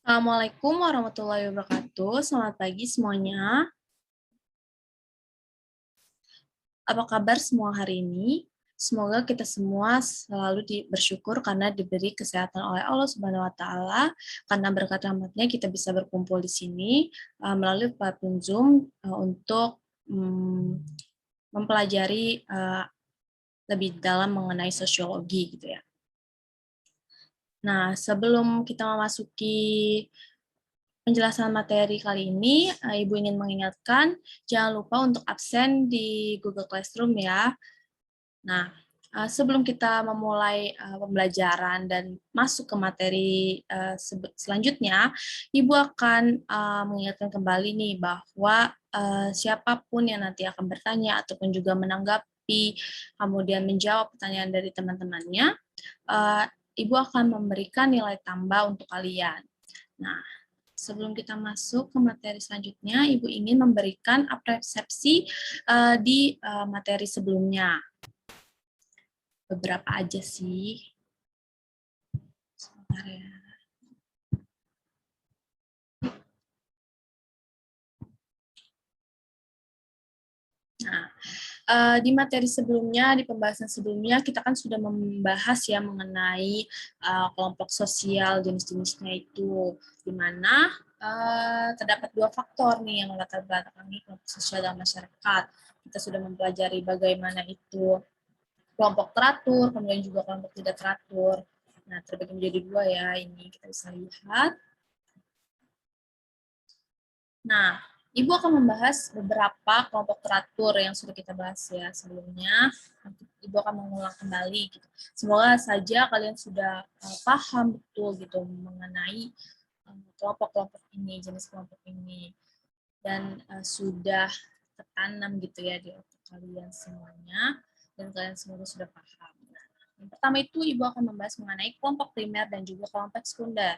Assalamualaikum warahmatullahi wabarakatuh. Selamat pagi semuanya. Apa kabar semua hari ini? Semoga kita semua selalu bersyukur karena diberi kesehatan oleh Allah Subhanahu wa Ta'ala. Karena berkat rahmatnya kita bisa berkumpul di sini melalui platform Zoom untuk mempelajari lebih dalam mengenai sosiologi gitu ya. Nah, sebelum kita memasuki penjelasan materi kali ini, Ibu ingin mengingatkan, jangan lupa untuk absen di Google Classroom ya. Nah, sebelum kita memulai pembelajaran dan masuk ke materi selanjutnya, Ibu akan mengingatkan kembali nih bahwa siapapun yang nanti akan bertanya ataupun juga menanggapi, kemudian menjawab pertanyaan dari teman-temannya, Ibu akan memberikan nilai tambah untuk kalian. Nah, sebelum kita masuk ke materi selanjutnya, Ibu ingin memberikan apresiasi di materi sebelumnya. Beberapa aja sih. Sebentar ya. Nah, di materi sebelumnya, di pembahasan sebelumnya, kita kan sudah membahas ya mengenai kelompok sosial, jenis-jenisnya itu, di mana terdapat dua faktor nih yang melatar belakangi kelompok sosial dalam masyarakat. Kita sudah mempelajari bagaimana itu kelompok teratur, kemudian juga kelompok tidak teratur. Nah, terbagi menjadi dua ya, ini kita bisa lihat. Nah, Ibu akan membahas beberapa kelompok teratur yang sudah kita bahas ya sebelumnya. Ibu akan mengulang kembali gitu. Semoga saja kalian sudah paham betul gitu mengenai kelompok-kelompok ini, jenis kelompok ini, dan sudah tertanam gitu ya di otak kalian semuanya, dan kalian semoga sudah paham. Nah, yang pertama itu Ibu akan membahas mengenai kelompok primer dan juga kelompok sekunder.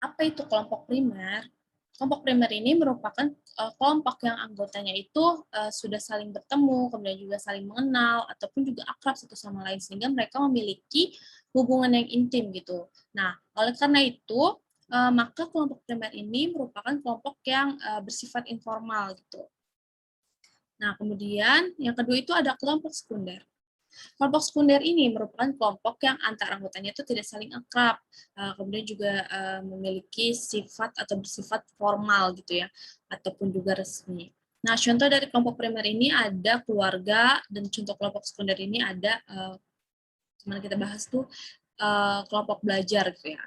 Apa itu kelompok primer? Kelompok primer ini merupakan kelompok yang anggotanya itu sudah saling bertemu, kemudian juga saling mengenal, ataupun juga akrab satu sama lain, sehingga mereka memiliki hubungan yang intim gitu. Nah, oleh karena itu, maka kelompok primer ini merupakan kelompok yang bersifat informal gitu. Nah, kemudian yang kedua itu ada kelompok sekunder. Kelompok sekunder ini merupakan kelompok yang antar anggotanya itu tidak saling akrab, kemudian juga memiliki sifat atau bersifat formal gitu ya, ataupun juga resmi. Nah, contoh dari kelompok primer ini ada keluarga, dan contoh kelompok sekunder ini ada, kemarin kita bahas tuh, kelompok belajar gitu ya.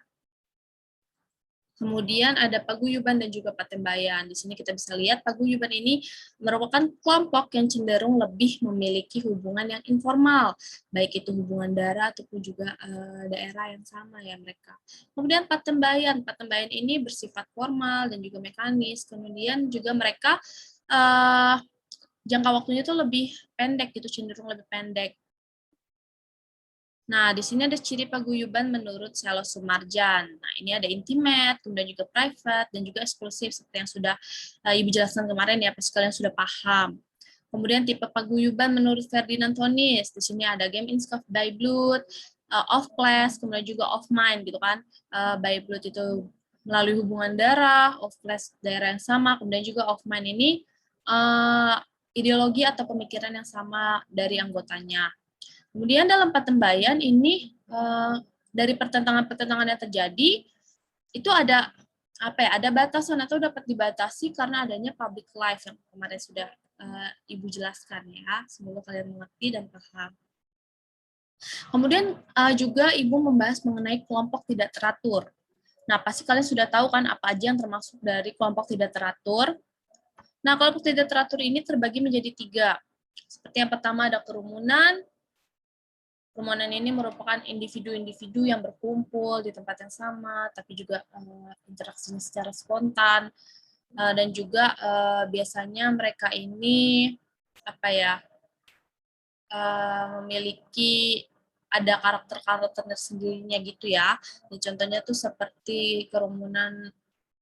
Kemudian ada paguyuban dan juga patembayan. Di sini kita bisa lihat paguyuban ini merupakan kelompok yang cenderung lebih memiliki hubungan yang informal, baik itu hubungan darah ataupun juga daerah yang sama ya mereka. Kemudian patembayan, patembayan ini bersifat formal dan juga mekanis. Kemudian juga mereka jangka waktunya itu lebih pendek gitu, cenderung lebih pendek. Nah, di sini ada ciri paguyuban menurut Selo Sumarjan. Nah, ini ada intimate, kemudian juga private, dan juga eksklusif, seperti yang sudah Ibu jelaskan kemarin ya, pasti kalian sudah paham. Kemudian tipe paguyuban menurut Ferdinand Tonis. Di sini ada game in scope by blood, of class, kemudian juga of mind gitu kan. By blood itu melalui hubungan darah, of class daerah yang sama, kemudian juga of mind ini ideologi atau pemikiran yang sama dari anggotanya. Kemudian dalam patembayan ini dari pertentangan-pertentangan yang terjadi itu ada apa ya? Ada batasan atau dapat dibatasi karena adanya public life yang kemarin sudah Ibu jelaskan ya. Semoga kalian mengerti dan paham. Kemudian juga Ibu membahas mengenai kelompok tidak teratur. Nah, pasti kalian sudah tahu kan apa aja yang termasuk dari kelompok tidak teratur. Nah, kelompok tidak teratur ini terbagi menjadi 3. Seperti yang pertama ada kerumunan. Kerumunan ini merupakan individu-individu yang berkumpul di tempat yang sama, tapi juga interaksinya secara spontan, dan juga biasanya mereka ini apa ya memiliki ada karakter-karakter tersendirinya gitu ya. Dan contohnya tuh seperti kerumunan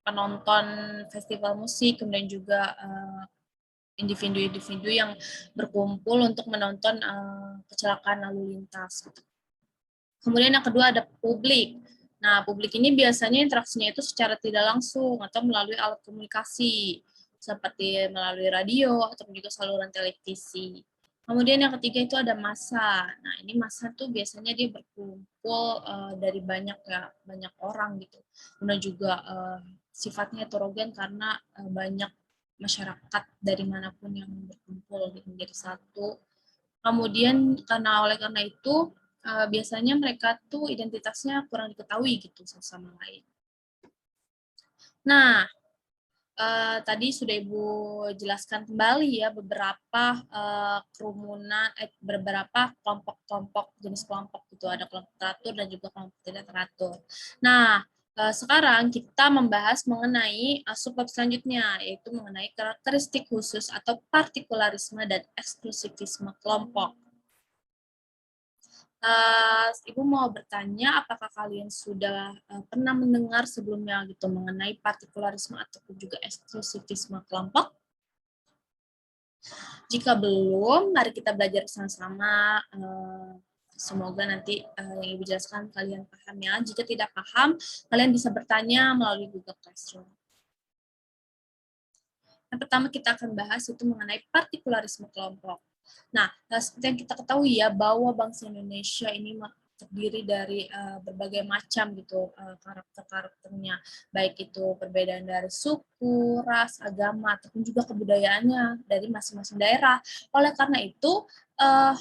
penonton festival musik, kemudian juga individu-individu yang berkumpul untuk menonton kecelakaan lalu lintas gitu. Kemudian yang kedua ada publik. Nah, publik ini biasanya interaksinya itu secara tidak langsung atau melalui alat komunikasi, seperti melalui radio atau juga saluran televisi. Kemudian yang ketiga itu ada massa. Nah, ini massa tuh biasanya dia berkumpul dari banyak orang gitu. Kemudian juga sifatnya heterogen karena banyak masyarakat dari manapun yang berkumpul gitu, menjadi satu. Kemudian oleh karena itu biasanya mereka tuh identitasnya kurang diketahui gitu satu sama lain. Nah, tadi sudah Ibu jelaskan kembali ya beberapa kerumunan, beberapa kelompok-kelompok, jenis kelompok gitu, ada kelompok teratur dan juga kelompok tidak teratur. Nah, sekarang kita membahas mengenai subbab selanjutnya, yaitu mengenai karakteristik khusus atau partikularisme dan eksklusivisme kelompok. Ibu mau bertanya, apakah kalian sudah pernah mendengar sebelumnya gitu mengenai partikularisme ataupun juga eksklusivisme kelompok? Jika belum, mari kita belajar sama-sama. Semoga nanti yang Ibu jelaskan kalian paham ya. Jika tidak paham, kalian bisa bertanya melalui Google Classroom. Yang pertama kita akan bahas itu mengenai partikularisme kelompok. Nah, seperti yang kita ketahui ya, bahwa bangsa Indonesia ini terdiri dari berbagai macam gitu karakter-karakternya, baik itu perbedaan dari suku, ras, agama, ataupun juga kebudayaannya dari masing-masing daerah. Oleh karena itu,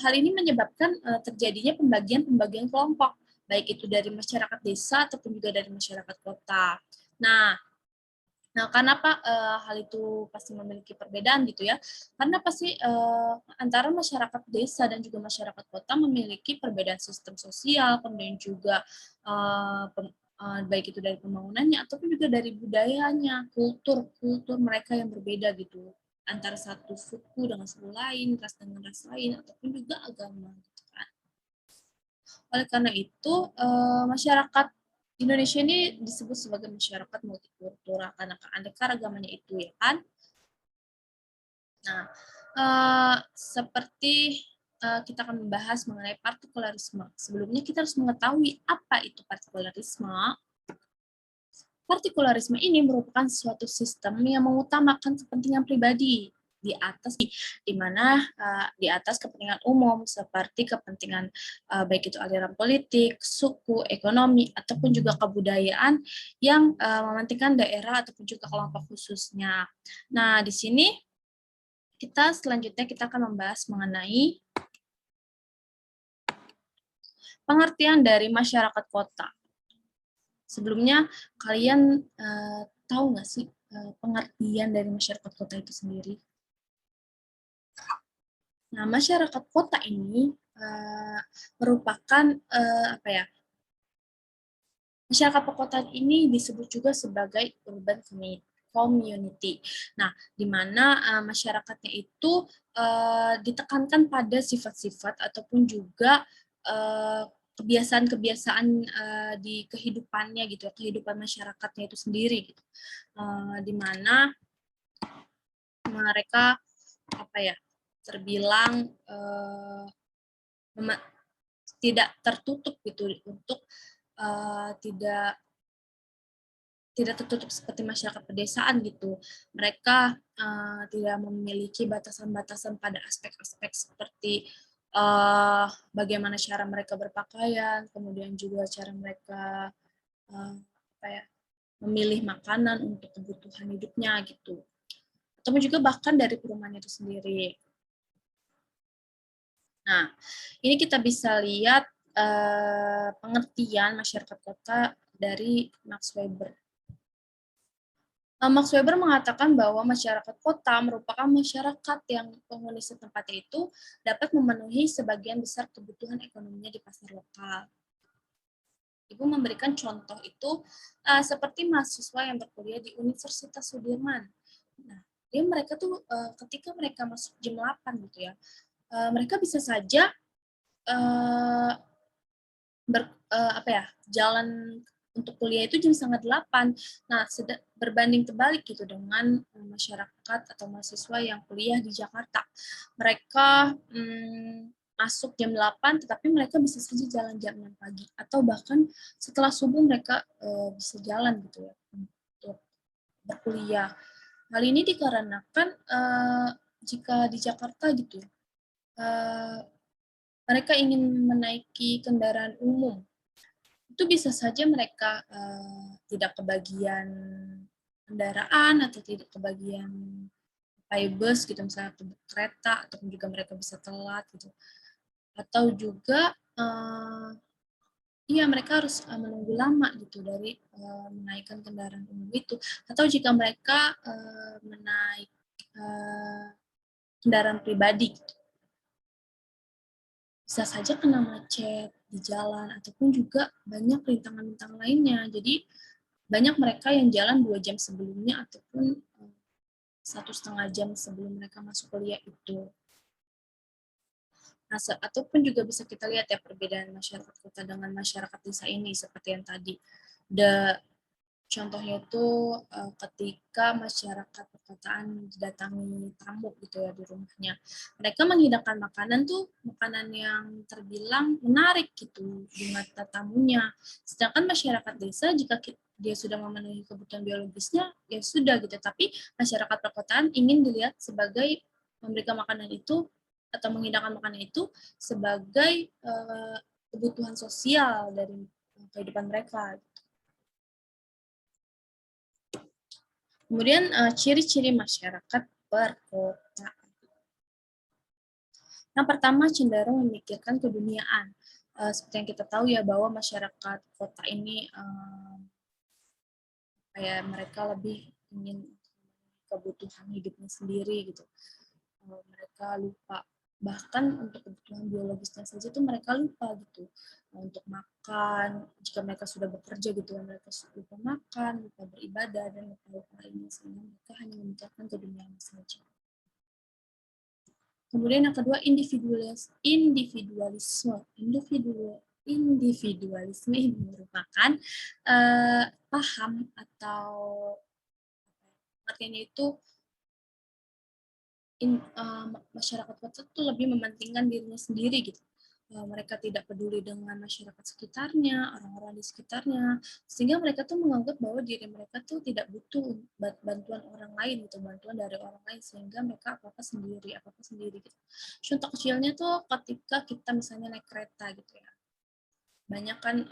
hal ini menyebabkan terjadinya pembagian-pembagian kelompok, baik itu dari masyarakat desa ataupun juga dari masyarakat kota. Nah, kenapa hal itu pasti memiliki perbedaan gitu ya? Karena pasti antara masyarakat desa dan juga masyarakat kota memiliki perbedaan sistem sosial, kemudian juga baik itu dari pembangunannya ataupun juga dari budayanya, kultur mereka yang berbeda gitu, antara satu suku dengan suku lain, ras dengan ras lain, ataupun juga agama. Gitu kan. Oleh karena itu, masyarakat Indonesia ini disebut sebagai masyarakat multikultural karena keanekaragamannya itu ya kan. Nah, seperti kita akan membahas mengenai partikularisme. Sebelumnya kita harus mengetahui apa itu partikularisme. Partikularisme ini merupakan suatu sistem yang mengutamakan kepentingan pribadi di mana di atas kepentingan umum seperti kepentingan baik itu aliran politik, suku, ekonomi ataupun juga kebudayaan yang mementingkan daerah ataupun juga kelompok khususnya. Nah, di sini selanjutnya kita akan membahas mengenai pengertian dari masyarakat kota. Sebelumnya kalian tahu nggak sih pengertian dari masyarakat kota itu sendiri? Nah, masyarakat kota ini merupakan apa ya? Masyarakat perkotaan ini disebut juga sebagai urban community. Nah, di mana masyarakatnya itu ditekankan pada sifat-sifat ataupun juga kebiasaan-kebiasaan di kehidupannya gitu, kehidupan masyarakatnya itu sendiri gitu. Di mana mereka apa ya? Terbilang tidak tertutup gitu untuk tidak tertutup seperti masyarakat pedesaan gitu. Mereka tidak memiliki batasan-batasan pada aspek-aspek seperti bagaimana cara mereka berpakaian, kemudian juga cara mereka apa ya, memilih makanan untuk kebutuhan hidupnya gitu. Atau juga bahkan dari perumahan itu sendiri. Nah, ini kita bisa lihat pengertian masyarakat kota dari Max Weber. Max Weber mengatakan bahwa masyarakat kota merupakan masyarakat yang penghuni setempatnya itu dapat memenuhi sebagian besar kebutuhan ekonominya di pasar lokal. Ibu memberikan contoh itu seperti mahasiswa yang berkuliah di Universitas Sudirman. Nah, mereka tuh ketika mereka masuk jam 8 gitu ya, mereka bisa saja jalan untuk kuliah itu jam setengah 8. Nah, berbanding terbalik gitu dengan masyarakat atau mahasiswa yang kuliah di Jakarta. Mereka masuk jam 8, tetapi mereka bisa saja jalan jam 6 pagi, atau bahkan setelah subuh mereka bisa jalan gitu ya untuk berkuliah. Hal ini dikarenakan jika di Jakarta gitu ya, mereka ingin menaiki kendaraan umum, itu bisa saja mereka tidak kebagian kendaraan atau tidak kebagian bus gitu, misalnya kereta, ataupun juga mereka bisa telat gitu. Atau juga iya mereka harus menunggu lama gitu dari menaikkan kendaraan umum itu. Atau jika mereka menaik kendaraan pribadi gitu, bisa saja kena macet di jalan ataupun juga banyak rintangan-rintangan lainnya. Jadi banyak mereka yang jalan 2 jam sebelumnya ataupun 1,5 jam sebelum mereka masuk kuliah itu. Nah, ataupun juga bisa kita lihat ya perbedaan masyarakat kota dengan masyarakat desa ini seperti yang tadi. Contohnya itu ketika masyarakat perkotaan didatangi tamu gitu ya di rumahnya. Mereka menghidangkan makanan tuh makanan yang terbilang menarik gitu di mata tamunya. Sedangkan masyarakat desa jika dia sudah memenuhi kebutuhan biologisnya ya sudah gitu. Tapi masyarakat perkotaan ingin dilihat sebagai memberikan makanan itu atau menghidangkan makanan itu sebagai kebutuhan sosial dari kehidupan mereka. Kemudian ciri-ciri masyarakat perkotaan. Yang pertama cenderung memikirkan keduniaan. Seperti yang kita tahu ya bahwa masyarakat kota ini kayak mereka lebih ingin kebutuhan hidupnya sendiri gitu. Mereka lupa bahkan untuk kebutuhan biologisnya saja tuh mereka lupa gitu. Untuk makan, jika mereka sudah bekerja gitu ya, mereka lupa makan, lupa beribadah, dan lupa lainnya, sehingga mereka hanya memikirkan keduniaan saja. Kemudian yang kedua individualisme ini merupakan paham atau artinya itu masyarakat kota itu lebih mementingkan dirinya sendiri gitu. Mereka tidak peduli dengan masyarakat sekitarnya, orang-orang di sekitarnya, sehingga mereka tuh menganggap bahwa diri mereka tuh tidak butuh bantuan orang lain gitu, bantuan dari orang lain, sehingga mereka apa-apa sendiri gitu. Contoh kecilnya tuh ketika kita misalnya naik kereta gitu ya. Banyak kan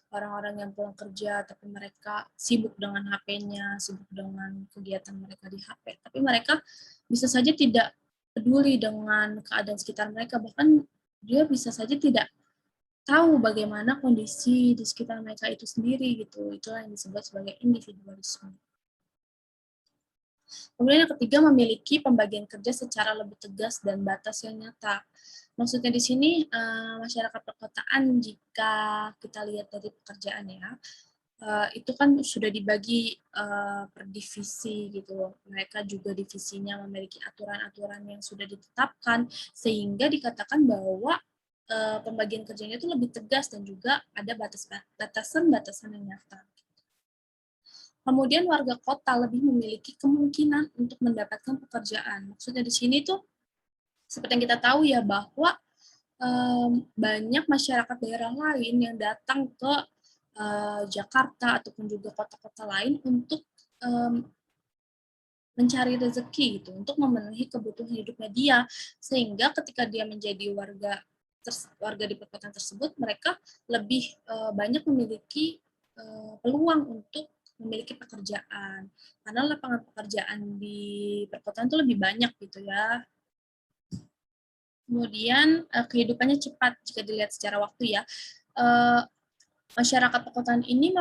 orang-orang yang pulang kerja tapi mereka sibuk dengan HP-nya, sibuk dengan kegiatan mereka di HP, tapi mereka bisa saja tidak peduli dengan keadaan sekitar mereka, bahkan dia bisa saja tidak tahu bagaimana kondisi di sekitar mereka itu sendiri gitu. Itulah yang disebut sebagai individualisme. Kemudian yang ketiga, memiliki pembagian kerja secara lebih tegas dan batas yang nyata. Maksudnya di sini masyarakat perkotaan jika kita lihat dari pekerjaan ya, itu kan sudah dibagi per divisi gitu. Mereka juga divisinya memiliki aturan-aturan yang sudah ditetapkan sehingga dikatakan bahwa pembagian kerjanya itu lebih tegas dan juga ada batasan-batasan yang nyata. Kemudian warga kota lebih memiliki kemungkinan untuk mendapatkan pekerjaan. Maksudnya di sini tuh seperti yang kita tahu ya bahwa banyak masyarakat daerah lain yang datang ke Jakarta ataupun juga kota-kota lain untuk mencari rezeki gitu, untuk memenuhi kebutuhan hidupnya dia, sehingga ketika dia menjadi warga di perkotaan tersebut, mereka lebih banyak memiliki peluang untuk memiliki pekerjaan, karena lapangan pekerjaan di perkotaan itu lebih banyak gitu ya. Kemudian kehidupannya cepat jika dilihat secara waktu ya. Masyarakat perkotaan ini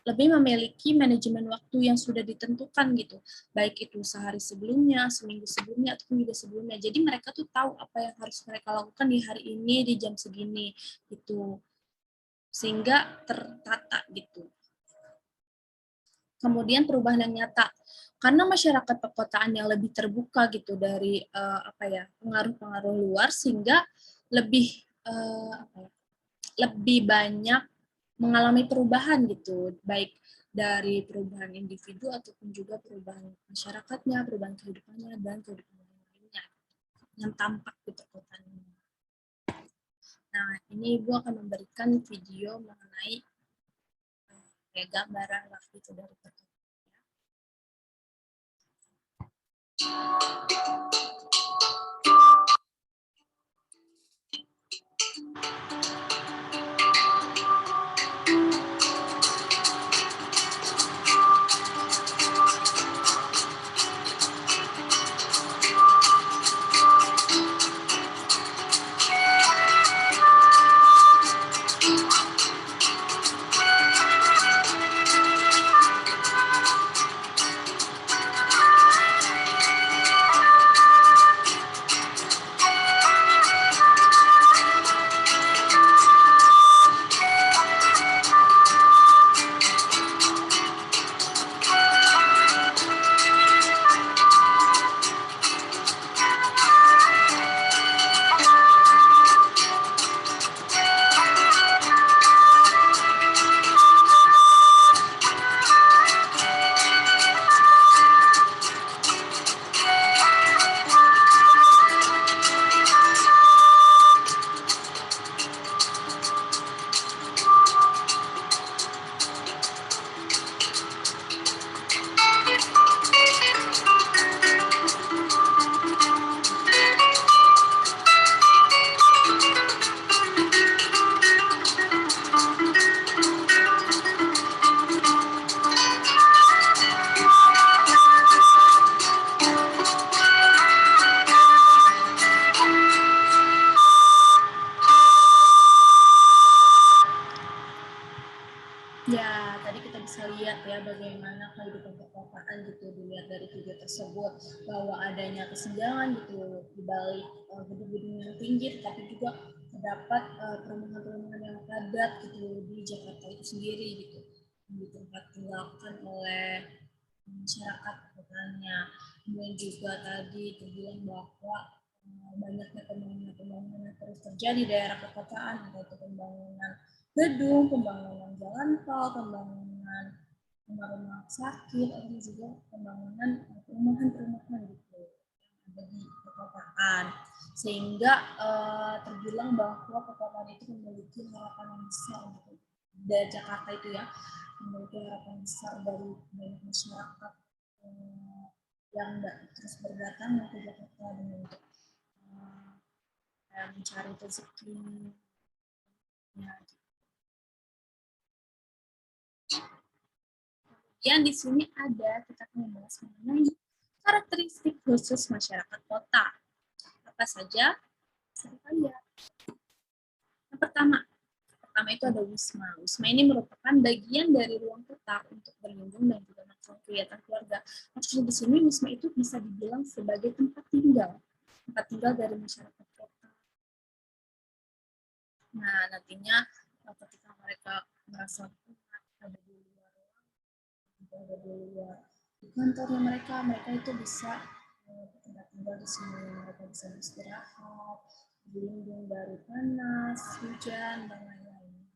lebih memiliki manajemen waktu yang sudah ditentukan gitu, baik itu sehari sebelumnya, seminggu sebelumnya, ataupun juga sebelumnya. Jadi mereka tuh tahu apa yang harus mereka lakukan di hari ini, di jam segini, gitu. Sehingga tertata gitu. Kemudian perubahan yang nyata, karena masyarakat perkotaan yang lebih terbuka gitu dari pengaruh-pengaruh luar, sehingga lebih lebih banyak mengalami perubahan gitu, baik dari perubahan individu ataupun juga perubahan masyarakatnya, perubahan kehidupannya, dan kehidupan lainnya yang tampak di perkotaan ini. Nah, ini Ibu akan memberikan video mengenai kayak gambaran lah gitu dari perkota. Ya, tadi kita bisa lihat ya bagaimana kehidupan perkotaan gitu dilihat dari video tersebut, bahwa adanya kesenjangan gitu di balik gedung-gedung yang tinggi, tapi juga terdapat perumahan-perumahan yang padat gitu di Jakarta itu sendiri gitu, yang ditempat tinggalkan oleh masyarakat perkotaannya. Kemudian juga tadi terbilang bahwa banyaknya pembangunan yang terus terjadi di daerah perkotaan, entah itu pembangunan gedung, pembangunan jalan tol, pembangunan rumah-rumah sakit, atau juga pembangunan perumahan-perumahan gitu yang ada di perkotaan. Sehingga terbilang bahwa perkotaan itu memiliki harapan yang besar gitu. Dari Jakarta itu ya, memiliki harapan besar dari banyak masyarakat yang terus berdatangan ke Jakarta dengan untuk mencari rezeki. Ya, yang di sini ada kita akan membahas mengenai karakteristik khusus masyarakat kota. Apa saja? Bisa kita lihat. Yang pertama itu ada wisma. Wisma ini merupakan bagian dari ruang kota untuk berlindung dan juga melakukan kegiatan keluarga. Maksudnya di sini wisma itu bisa dibilang sebagai tempat tinggal dari masyarakat kota. Nah, nantinya ketika mereka merasa ada di luar ada di luar di kantornya mereka itu bisa tinggal di sini, mereka bisa beristirahat, berlindung dari panas, hujan, dan lain-lain.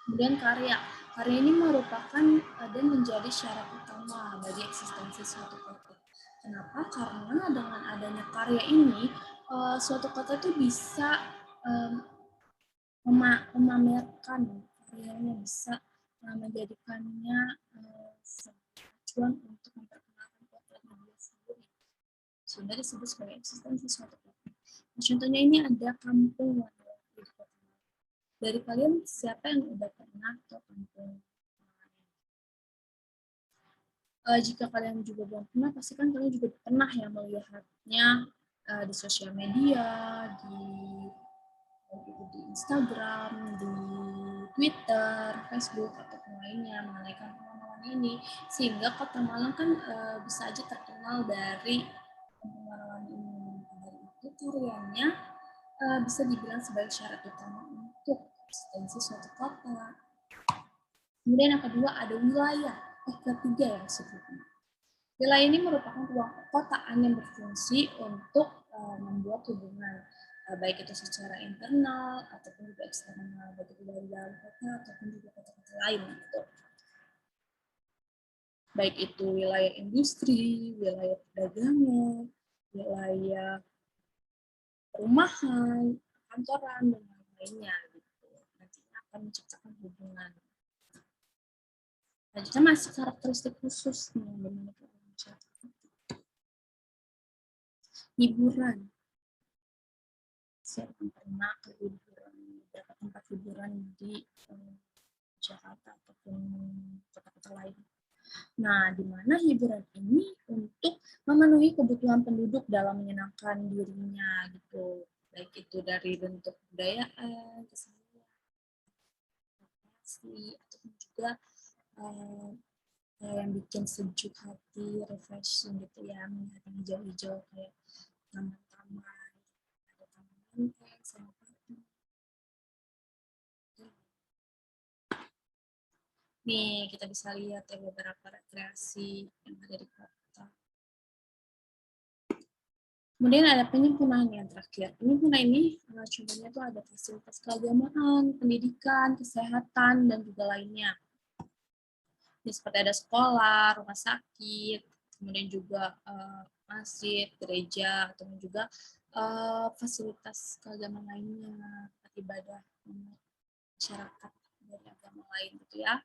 Kemudian karya. Karya ini merupakan dan menjadi syarat utama bagi eksistensi suatu kota. Kenapa? Karena dengan adanya karya ini, suatu kota itu bisa memamerkan karyanya, bisa menjadikannya sebagai acuan untuk memperkenalkan kotanya dia sendiri. Sehingga disebut sebagai eksistensi suatu kota. Nah, contohnya ini ada kampung Wadah di kota. Dari kalian siapa yang udah pernah ke kampung? Jika kalian juga belum pernah, pasti kan kalian juga pernah ya melihatnya di sosial media, di Instagram, di Twitter, Facebook, ataupun lainnya mengenai kampung Malang ini. Sehingga Kota Malang kan bisa aja terkenal dari kampung Malang ini. Dari itu karyanya bisa dibilang sebagai syarat utama untuk eksistensi suatu kota. Kemudian yang kedua ada wilayah. Ketiga yang sebutnya. Wilayah ini merupakan ruang perkotaan yang berfungsi untuk membuat hubungan baik itu secara internal ataupun juga eksternal, baik itu dari dalam kota ataupun juga kota-kota lain gitu. baik itu wilayah industri, wilayah perdagangan, wilayah perumahan, kantoran, dan lain-lainnya. Gitu. Nantinya akan menciptakan hubungan. Selanjutnya masih karakteristik khusus nih yang dimiliki oleh masyarakat. Hiburan. Saya akan pernah ke hiburan, beberapa tempat hiburan di Jakarta ataupun kota-kota lain. Nah, di mana hiburan ini untuk memenuhi kebutuhan penduduk dalam menyenangkan dirinya gitu. Baik itu dari bentuk budayaan, kesenian, ataupun juga yang bikin sejuk hati, refreshing gitu ya, melihat yang hijau-hijau kayak taman-taman, ada taman menteng, senopati. Nih, kita bisa lihat ya beberapa rekreasi yang ada di kota. Kemudian ada penyempurnaan yang terakhir. Penyempurnaan ini contohnya tuh ada fasilitas keagamaan, pendidikan, kesehatan, dan juga lainnya. Jadi, seperti ada sekolah, rumah sakit, kemudian juga masjid, gereja, atau juga fasilitas keagamaan lainnya, ibadah masyarakat dari agama lain gitu ya.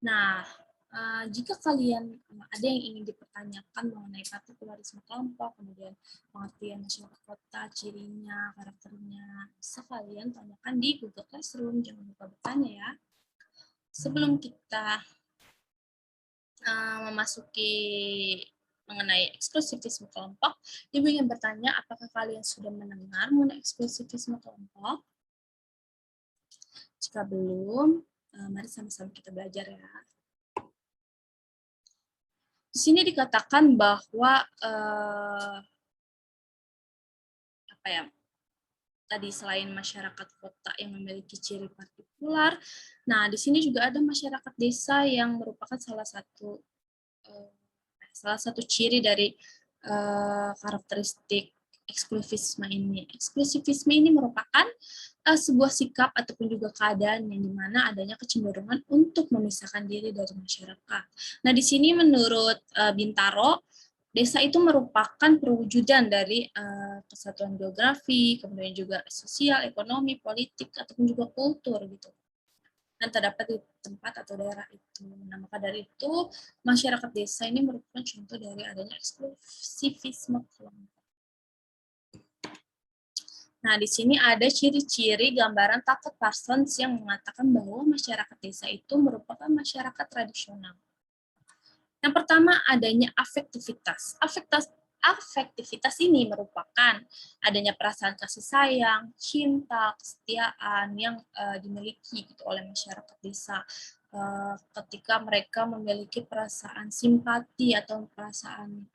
Nah, jika kalian ada yang ingin dipertanyakan mengenai partikularisme kelompok, kemudian pengertian masyarakat kota, cirinya, karakternya, bisa kalian tanyakan di Google Classroom, jangan lupa bertanya ya. Sebelum kita memasuki mengenai eksklusivisme kelompok, Ibu ingin bertanya apakah kalian sudah mendengar mengenai eksklusivisme kelompok? Jika belum, mari sama-sama kita belajar ya. Di sini dikatakan bahwa apa ya? Tadi selain masyarakat kota yang memiliki ciri partikular, nah di sini juga ada masyarakat desa yang merupakan salah satu ciri dari karakteristik eksklusivisme ini. Eksklusivisme ini merupakan sebuah sikap ataupun juga keadaan yang dimana adanya kecenderungan untuk memisahkan diri dari masyarakat. Nah, di sini menurut Bintaro, desa itu merupakan perwujudan dari kesatuan geografi, kemudian juga sosial, ekonomi, politik, ataupun juga kultur gitu. Dan terdapat di tempat atau daerah itu. Nah, maka dari itu, masyarakat desa ini merupakan contoh dari adanya eksklusivisme kelompok. Nah, di sini ada ciri-ciri gambaran Tucker Parsons yang mengatakan bahwa masyarakat desa itu merupakan masyarakat tradisional. Yang pertama, adanya afektivitas. Afektivitas ini merupakan adanya perasaan kasih sayang, cinta, kesetiaan yang dimiliki gitu oleh masyarakat desa ketika mereka memiliki perasaan simpati atau perasaan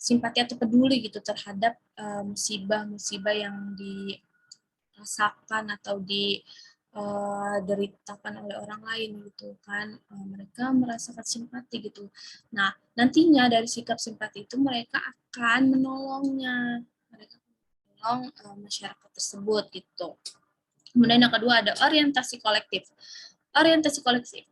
simpati atau peduli gitu terhadap musibah-musibah yang dirasakan atau dideritakan oleh orang lain gitu kan. Mereka merasakan simpati gitu. Nah, nantinya dari sikap simpati itu mereka akan menolongnya. Mereka menolong masyarakat tersebut gitu. Kemudian yang kedua ada orientasi kolektif. Orientasi kolektif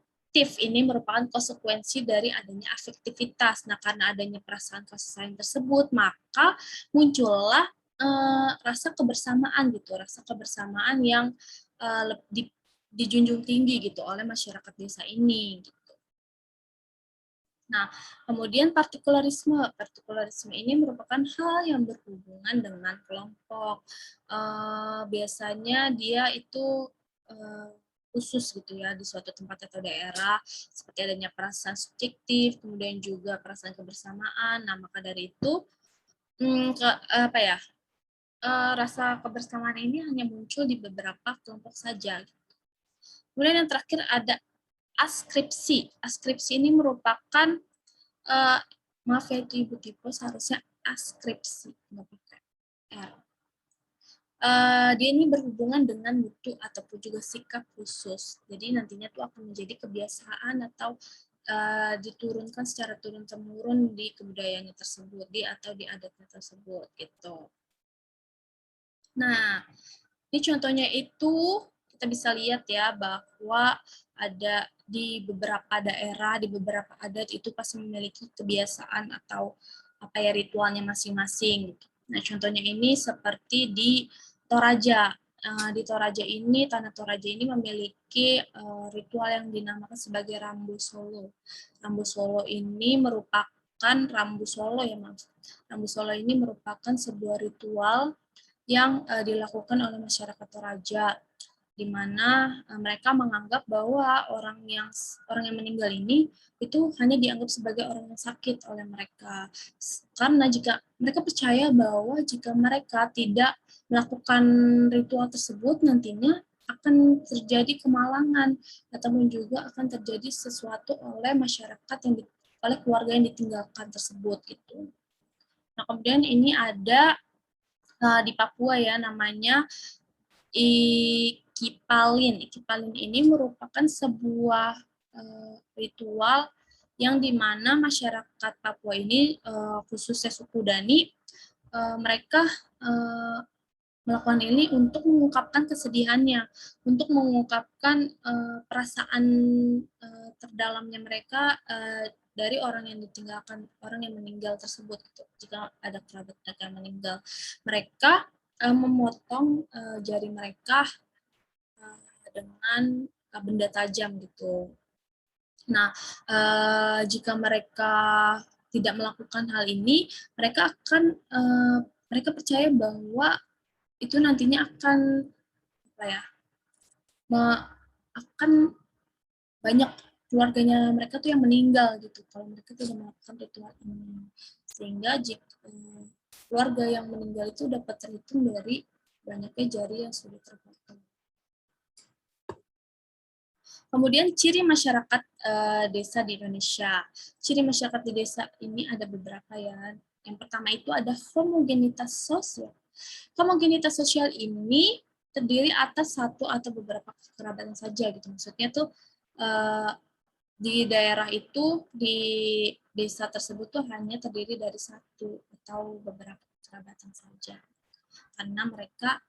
ini merupakan konsekuensi dari adanya afektivitas. Nah, karena adanya perasaan kasih sayang tersebut, maka muncullah rasa kebersamaan gitu, rasa kebersamaan yang dijunjung tinggi gitu oleh masyarakat desa ini. Gitu. Nah, kemudian partikulerisme ini merupakan hal yang berhubungan dengan kelompok. Biasanya dia itu khusus gitu ya di suatu tempat atau daerah, seperti adanya perasaan subjektif, kemudian juga perasaan kebersamaan. Nah, maka dari itu rasa kebersamaan ini hanya muncul di beberapa kelompok saja. Kemudian yang terakhir ada askripsi. Askripsi ini merupakan maaf ya itu Ibu tipe, seharusnya askripsi, nggak pakai R. Dia ini berhubungan dengan mutu ataupun juga sikap khusus. Jadi nantinya tuh akan menjadi kebiasaan atau diturunkan secara turun-temurun di kebudayaannya tersebut, atau di adatnya tersebut gitu. Nah, ini contohnya itu kita bisa lihat ya bahwa ada di beberapa daerah, di beberapa adat itu pasti memiliki kebiasaan atau apa ya ritualnya masing-masing. Nah, contohnya ini seperti di Toraja. Di Toraja ini, Tanah Toraja ini memiliki ritual yang dinamakan sebagai Rambu Solo. Rambu Solo ini merupakan Rambu Solo ya, Mas. Rambu Solo ini merupakan sebuah ritual yang dilakukan oleh masyarakat Toraja, di mana mereka menganggap bahwa orang yang meninggal ini itu hanya dianggap sebagai orang yang sakit oleh mereka. Karena jika mereka percaya bahwa jika mereka tidak melakukan ritual tersebut, nantinya akan terjadi kemalangan ataupun juga akan terjadi sesuatu oleh masyarakat oleh keluarga yang ditinggalkan tersebut gitu. Nah, kemudian ini ada di Papua ya, namanya Ikipalin. Ikipalin ini merupakan sebuah ritual yang dimana masyarakat Papua ini, khususnya suku Dani, mereka melakukan ini untuk mengungkapkan kesedihannya, untuk mengungkapkan perasaan terdalamnya mereka dari orang yang ditinggalkan, orang yang meninggal tersebut. Gitu. Jika ada kerabat mereka yang meninggal, mereka memotong jari mereka dengan benda tajam gitu. Nah, jika mereka tidak melakukan hal ini, mereka akan mereka percaya bahwa itu nantinya akan apa ya, akan banyak keluarganya mereka tuh yang meninggal gitu kalau mereka tidak melakukan ritual ini, sehingga jika keluarga yang meninggal itu dapat terhitung dari banyaknya jari yang sudah terpotong. Kemudian ciri masyarakat desa di Indonesia. Ciri masyarakat di desa ini ada beberapa ya. Yang pertama itu ada homogenitas sosial. Homogenitas sosial ini terdiri atas satu atau beberapa kekerabatan saja gitu. Maksudnya tuh di daerah itu, di desa tersebut tuh hanya terdiri dari satu atau beberapa kekerabatan saja. Karena maka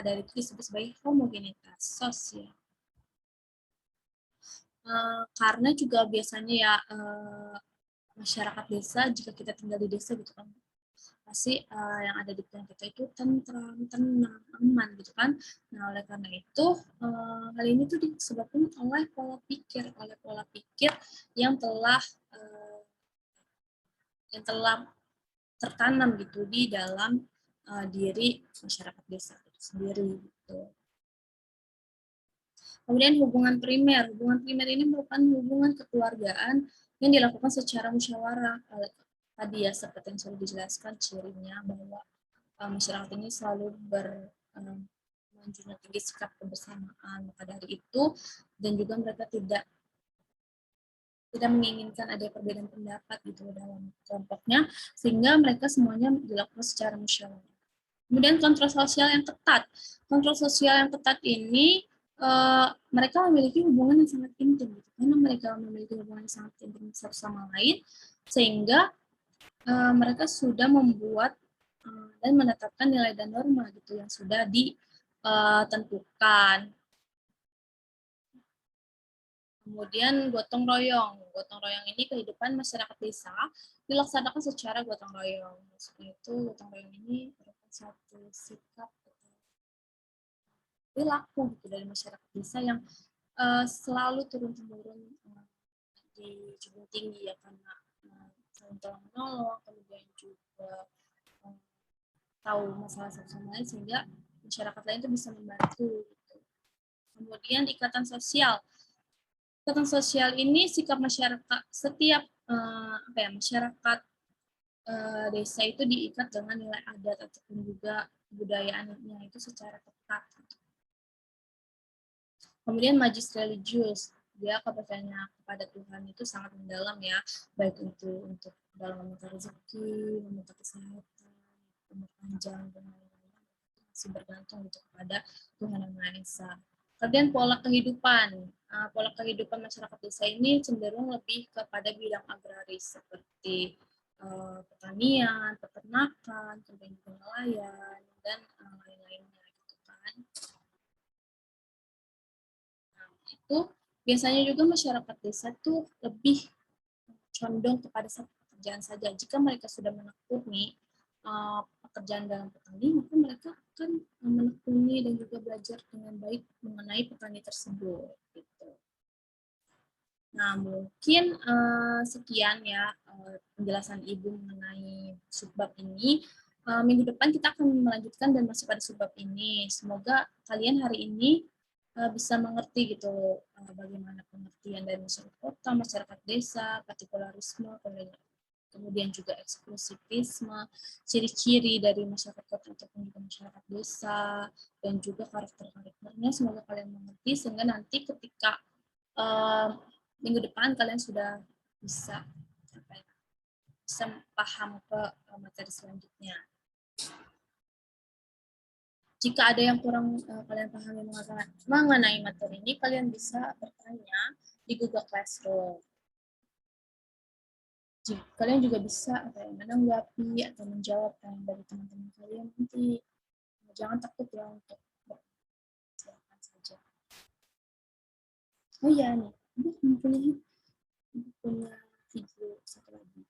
dari itu disebut sebagai homogenitas sosial. Karena juga biasanya ya masyarakat desa, jika kita tinggal di desa gitu kan, pasti yang ada di pikiran kita itu tentram, tenang, aman gitu kan. Nah, oleh karena itu hal ini tuh disebabkan oleh pola pikir yang telah tertanam gitu di dalam diri masyarakat desa itu sendiri gitu. Kemudian hubungan primer. Hubungan primer ini merupakan hubungan kekeluargaan yang dilakukan secara musyawarah. Tadi ya, seperti yang sudah dijelaskan cirinya bahwa masyarakat ini selalu menjunjung tinggi sikap kebersamaan. Maka dari itu, dan juga mereka tidak menginginkan ada perbedaan pendapat gitu dalam kelompoknya, sehingga mereka semuanya dilakukan secara musyawarah. Kemudian kontrol sosial yang ketat. Kontrol sosial yang ketat ini mereka memiliki hubungan yang sangat intim, gitu. Karena mereka memiliki hubungan yang sangat intim satu sama lain, sehingga mereka sudah membuat dan menetapkan nilai dan norma gitu yang sudah ditentukan. Kemudian gotong royong. Gotong royong ini kehidupan masyarakat desa dilaksanakan secara gotong royong. Maksudnya itu gotong royong ini merupakan satu sikap perilaku gitu dari masyarakat desa yang selalu turun-temurun dijunjung tinggi ya, karena saling tolong menolong, kemudian juga tahu masalah satu sama lain sehingga masyarakat lain itu bisa membantu gitu. Kemudian ikatan sosial. Ikatan sosial ini sikap masyarakat setiap masyarakat desa itu diikat dengan nilai adat ataupun juga kebudayaannya itu secara ketat. Kemudian majis religius, dia kepercayaannya kepada Tuhan itu sangat mendalam ya, baik untuk dalam meminta rezeki, meminta kesehatan, umur panjang dan lain-lain, masih bergantung gitu kepada Tuhan Yang Maha Esa. Kemudian pola kehidupan masyarakat desa ini cenderung lebih kepada bidang agraris seperti pertanian, peternakan, kemudian juga nelayan dan lain-lainnya gitu kan. itu biasanya juga masyarakat desa tuh lebih condong kepada satu pekerjaan saja. Jika mereka sudah menekuni pekerjaan dalam petani, maka mereka akan menekuni dan juga belajar dengan baik mengenai petani tersebut. Gitu. Nah, mungkin sekian ya penjelasan Ibu mengenai subbab ini. Minggu depan kita akan melanjutkan dan masih pada subbab ini. Semoga kalian hari ini bisa mengerti gitu bagaimana pengertian dari masyarakat kota, masyarakat desa, partikularisme, kemudian juga eksklusivisme, ciri-ciri dari masyarakat kota ataupun juga masyarakat desa, dan juga karakter-karakternya. Semoga kalian mengerti sehingga nanti ketika minggu depan kalian sudah bisa bisa paham ke materi selanjutnya. Jika ada yang kurang kalian pahami mengenai materi ini, kalian bisa bertanya di Google Classroom. Kalian juga bisa menanggapi atau menjawab dari teman-teman kalian nanti. Jangan takut ya untuk silakan saja. Oh iya nih, punya video satu lagi.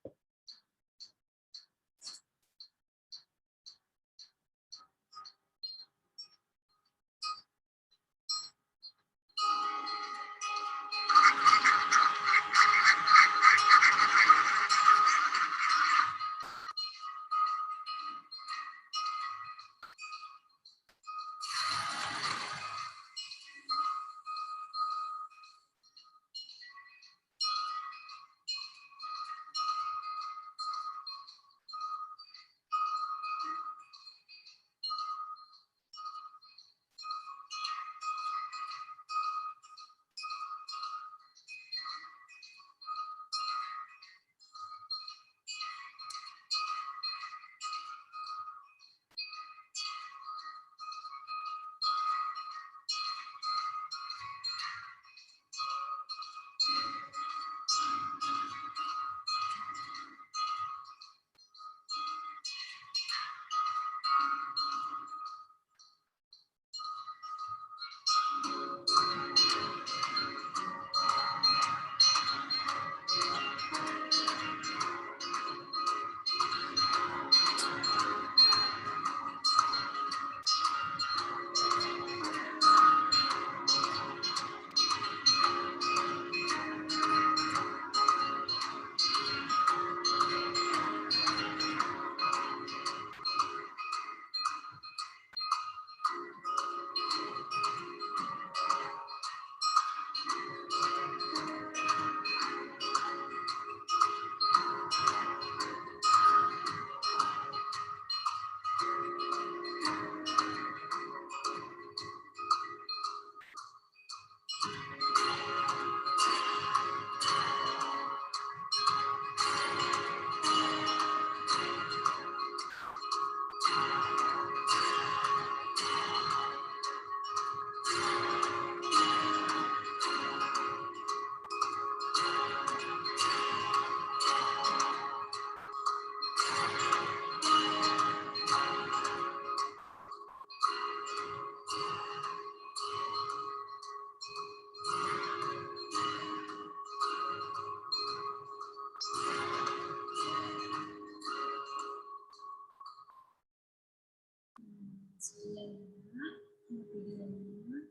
Videonya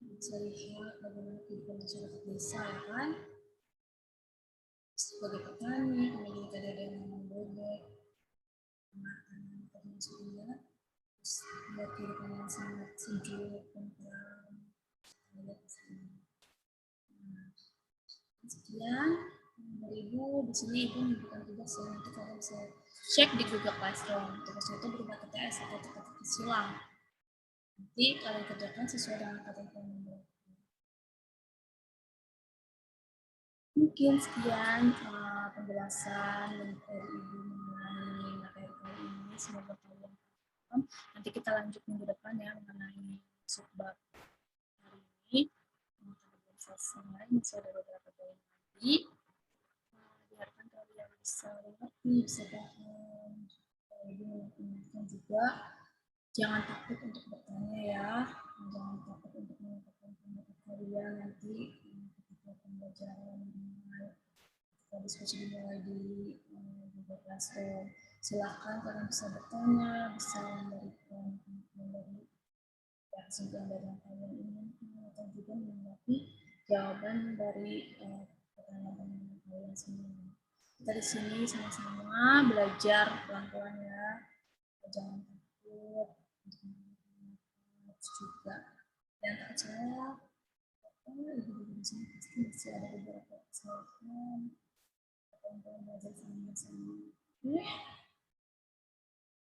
bisa lihat bagaimana kehidupan masyarakat desa ya kan, sebagai petani, kemudian tadi ada yang memang bebek, makanan termasuk juga, terus buat kehidupan yang sangat sejuk dan tenang. Lihat di sini. Nah, sekian dari Ibu. Di sini Ibu memberikan tugas yang nanti kalian bisa cek di Google Classroom. Tugasnya itu berupa TTS atau teka-teki silang. Nanti kalian kerjakan sesuai dengan kata yang membuat. Mungkin sekian penjelasan dari Ibu mengenai materi kali ini. Semoga kalian paham. Nanti kita lanjut minggu depan ya mengenai subbab hari ini. Kita selesai, masih ada beberapa poin lagi. Diharapkan kalian bisa mengerti, bisa paham, dan juga Jangan takut untuk bertanya ya, jangan takut untuk mengungkapkan pendapat kalian nanti ketika pembelajaran dimulai, ketika diskusi dimulai di Google Classroom. Silakan kalian bisa bertanya, bisa memberikan dari kesimpulan dari yang kalian inginkan atau juga menanggapi jawaban dari pertanyaan kalian sendiri. Kita di sini sama-sama belajar pelan-pelan ya, jangan takut juga. Dan tak salah, ibu-ibu di sini pasti masih ada beberapa kesalahan atau belajar sama-sama. Oke,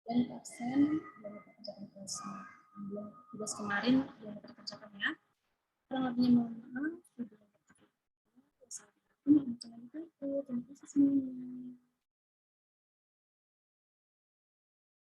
dan absen dan lupa kerjakan kelasnya. Belum tugas kemarin yang lupa dikerjakan ya. Kurang lebihnya mohon maaf. Terima kasih semuanya.